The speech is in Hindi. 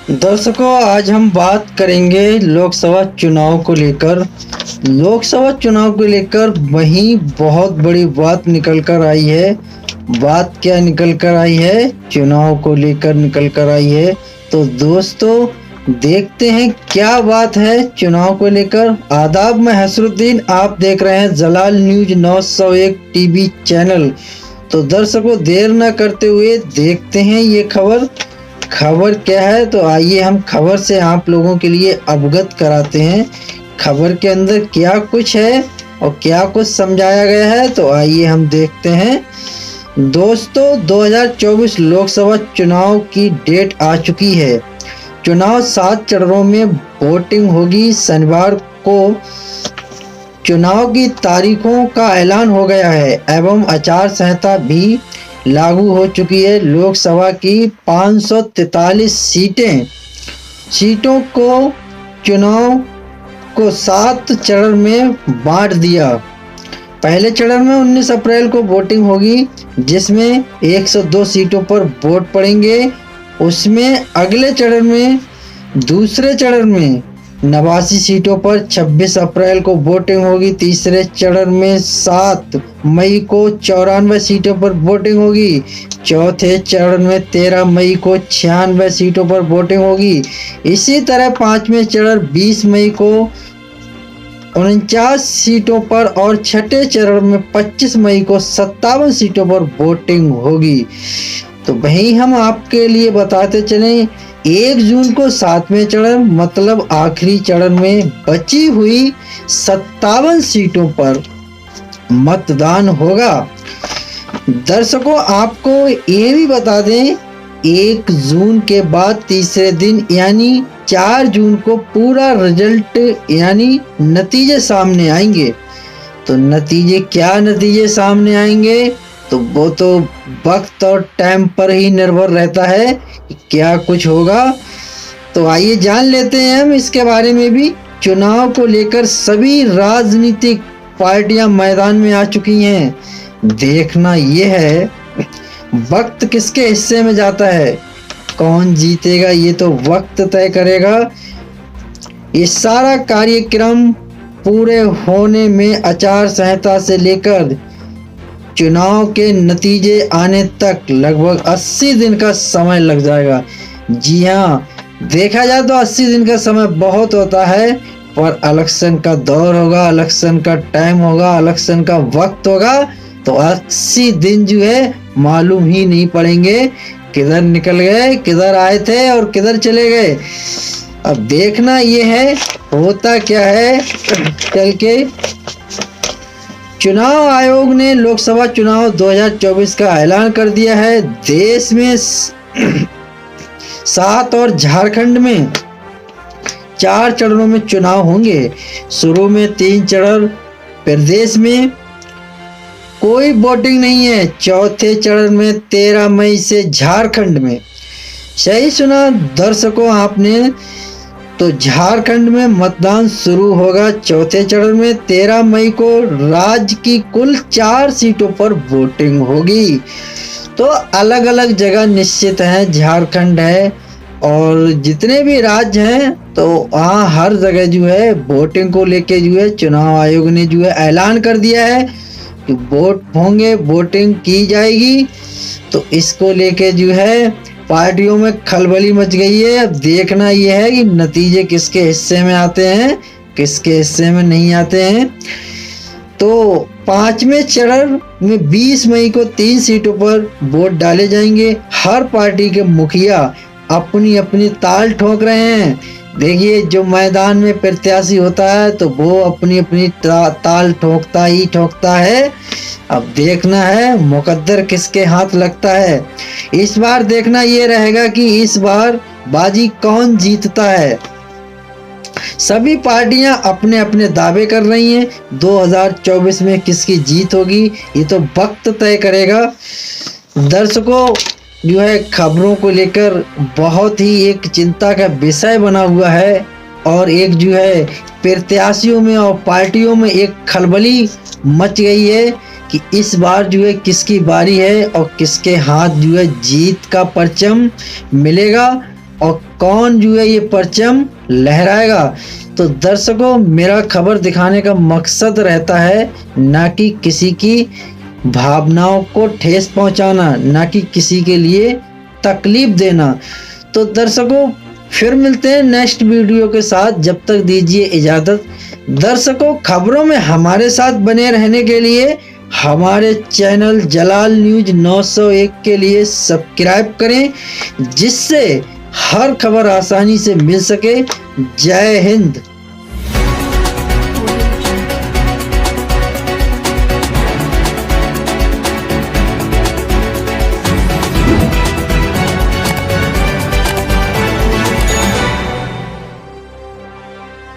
दर्शकों, आज हम बात करेंगे लोकसभा चुनाव को लेकर। लोकसभा चुनाव को लेकर वहीं बहुत बड़ी बात निकल कर आई है। बात क्या निकल कर आई है? चुनाव को लेकर निकल कर आई है। तो दोस्तों, देखते हैं क्या बात है चुनाव को लेकर। आदाब, मैं हसरुद्दीन, आप देख रहे हैं जलाल न्यूज 901 टीवी चैनल। तो दर्शकों, देर न करते हुए देखते हैं ये खबर क्या है। तो आइए हम खबर से आप लोगों के लिए अवगत कराते हैं खबर के अंदर क्या कुछ है और क्या कुछ समझाया गया है। तो आइए हम देखते हैं। दोस्तों, 2024 लोकसभा चुनाव की डेट आ चुकी है। चुनाव 7 चरणों में वोटिंग होगी। शनिवार को चुनाव की तारीखों का ऐलान हो गया है एवं आचार संहिता भी लागू हो चुकी है। लोकसभा की 543 सीटों को चुनाव को 7 चरण में बांट दिया। पहले चरण में 19 अप्रैल को वोटिंग होगी, जिसमें 102 सीटों पर वोट पड़ेंगे। उसमें अगले चरण में दूसरे चरण में 89 सीटों पर 26 अप्रैल को वोटिंग होगी। तीसरे चरण में 7 मई को 94 सीटों पर वोटिंग होगी। चौथे चरण में 13 मई को 96 सीटों पर वोटिंग होगी। इसी तरह पांचवें चरण 20 मई को 49 सीटों पर और छठे चरण में 25 मई को 57 सीटों पर वोटिंग होगी। तो वहीं हम आपके लिए बताते चलें, 1 जून को 7वें चरण मतलब आखिरी चरण में बची हुई 57 सीटों पर मतदान होगा। दर्शकों, आपको ये भी बता दें, 1 जून के बाद तीसरे दिन यानी 4 जून को पूरा रिजल्ट यानी नतीजे सामने आएंगे। तो क्या नतीजे सामने आएंगे तो वो तो वक्त और टाइम पर ही निर्भर रहता है कि क्या कुछ होगा। तो आइए जान लेते हैं हम इसके बारे में भी। चुनाव को लेकर सभी राजनीतिक पार्टियां मैदान में आ चुकी हैं। देखना यह है वक्त किसके हिस्से में जाता है, कौन जीतेगा ये तो वक्त तय करेगा। ये सारा कार्यक्रम पूरे होने में आचार संहिता से लेकर चुनाव के नतीजे आने तक लगभग 80 दिन का समय लग जाएगा। जी हाँ, देखा जाए तो 80 दिन का समय बहुत होता है, पर इलेक्शन का दौर होगा, इलेक्शन का टाइम होगा, इलेक्शन का वक्त होगा तो 80 दिन जो है मालूम ही नहीं पड़ेंगे किधर निकल गए, किधर आए थे और किधर चले गए। अब देखना ये है होता क्या है चल के। चुनाव आयोग ने लोकसभा चुनाव 2024 का ऐलान कर दिया है। देश में 7 और झारखंड में 4 चरणों में चुनाव होंगे। शुरू में 3 चरण, प्रदेश में कोई वोटिंग नहीं है। चौथे चरण में 13 मई से झारखंड में। सही सुना दर्शकों आपने, तो झारखंड में मतदान शुरू होगा चौथे चरण में 13 मई को। राज्य की कुल 4 सीटों पर वोटिंग होगी। तो अलग अलग जगह निश्चित है, झारखंड है और जितने भी राज्य हैं, तो वहाँ हर जगह जो है वोटिंग को लेके जो है चुनाव आयोग ने जो है ऐलान कर दिया है कि वोट होंगे, वोटिंग की जाएगी। तो इसको लेके जो है पार्टियों में खलबली मच गई है। अब देखना यह है कि नतीजे किसके हिस्से में आते हैं, किसके हिस्से में नहीं आते हैं। तो 5वें चरण में 20 मई को 3 सीटों पर वोट डाले जाएंगे। हर पार्टी के मुखिया अपनी अपनी ताल ठोक रहे हैं। देखिए, जो मैदान में प्रत्याशी होता है तो वो अपनी अपनी ताल ठोकता है। अब देखना है मुकद्दर किसके हाथ लगता है। इस बार देखना ये रहेगा कि इस बार बाजी कौन जीतता है। सभी पार्टियां अपने अपने दावे कर रही हैं। 2024 में किसकी जीत होगी ये तो वक्त तय करेगा। दर्शकों, जो है खबरों को लेकर बहुत ही एक चिंता का विषय बना हुआ है और एक जो है प्रत्याशियों में और पार्टियों में एक खलबली मच गई है कि इस बार जो है किसकी बारी है और किसके हाथ जो है जीत का परचम मिलेगा। और कौन जो है ये परचम लहराएगा। तो दर्शकों, मेरा खबर दिखाने का मकसद रहता है ना कि किसी की भावनाओं को ठेस पहुंचाना, ना कि किसी के लिए तकलीफ देना। तो दर्शकों, फिर मिलते हैं नेक्स्ट वीडियो के साथ, जब तक दीजिए इजाज़त। दर्शकों, खबरों में हमारे साथ बने रहने के लिए हमारे चैनल जलाल न्यूज 901 के लिए सब्सक्राइब करें, जिससे हर खबर आसानी से मिल सके। जय हिंद।